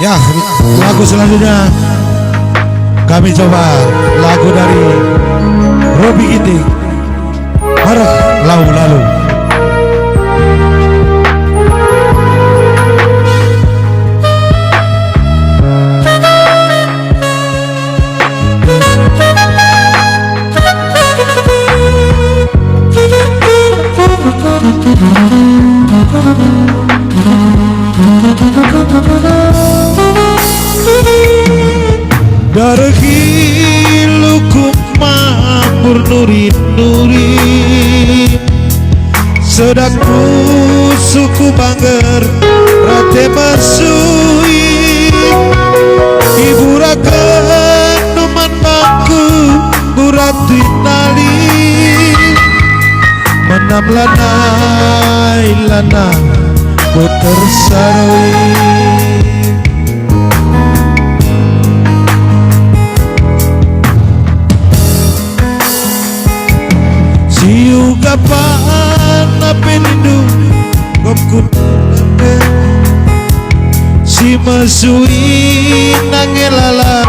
Ya, lagu selanjutnya kami coba lagu dari Robi Ginting, Marak Lalu-Lalu. Darhiluku mamur nuri-nuri, sedakku suku bangger rate masui, ibu rakan numan bangku burati nali, menam lanai lana puter saroi. Siu kapan apenindu komkut si masui nangelala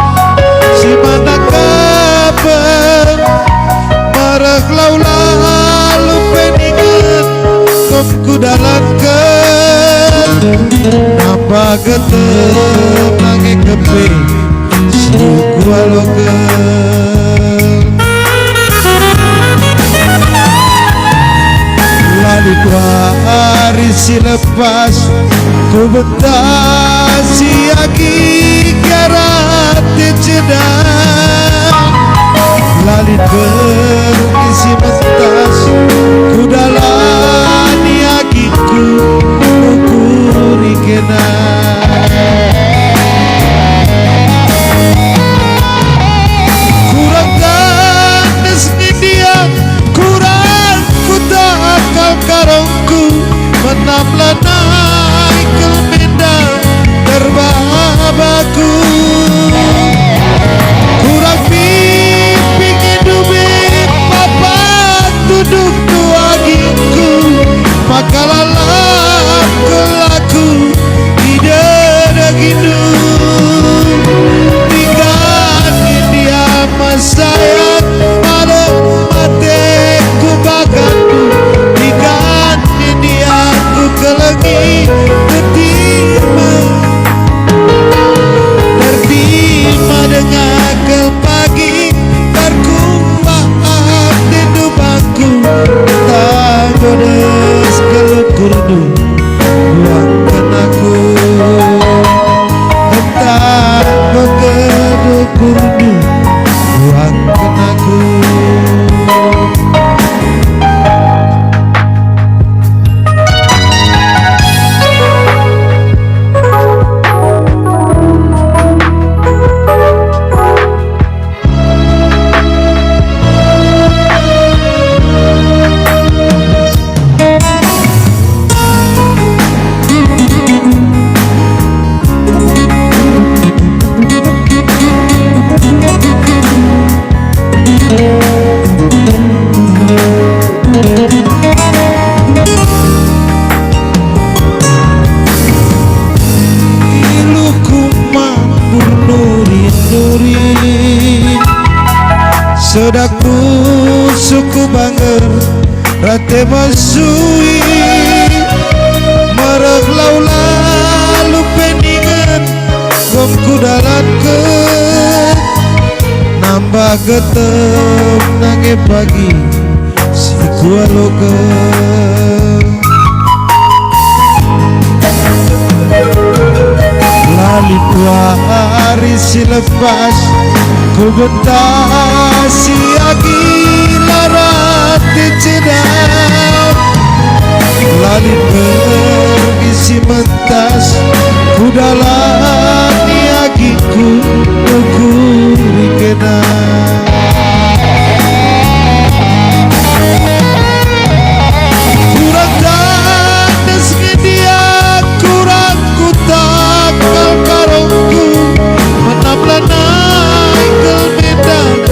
si mana kabar marah lalu peningan komku dalankan napa getem nange kepe siu kualokan. Lalu hari si lepas ku betasi aki karate cedang, lalu pergi si mentas ku dalani akiku ukuri kena. Kurang ganas ni dia, kurang ku tak kau karongku, menamlah naik ke medan terbabaku. Kurang pimpin hidupin papa duduk tuagiku, maka lalap kelaku tidak ada hidup. Tinggalin dia mas sayang pada mateku baganku, tinggalin dia ku kelagi tertima dengan ke pagi tarku maaf tindu bangku tak godes kelukurdu buangkan aku tak kelukurdu buangkan aku. Sedakku suku bangger rate masui, marah lalu peningan gomku dalankan nambah getem nange pagi si kualokan. Lalu hari si lepas ku betasi aki larati cedang, lalu pergi si mentas ku dalani akiku ukuri kena. Kurang ganas dia, kurang ku takal karongku, menamlah naik ke medan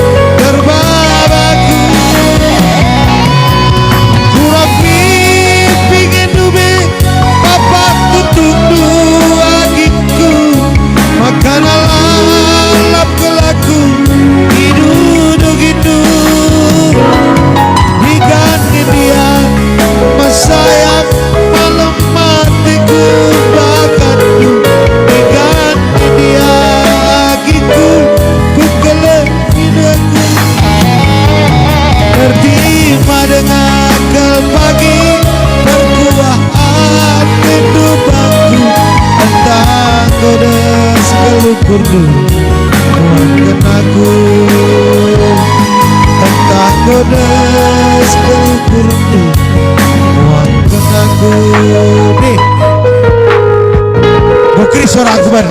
kurdu muangkeun aku tentang godes kurdu muangkeun aku nih Bukri suara Akbar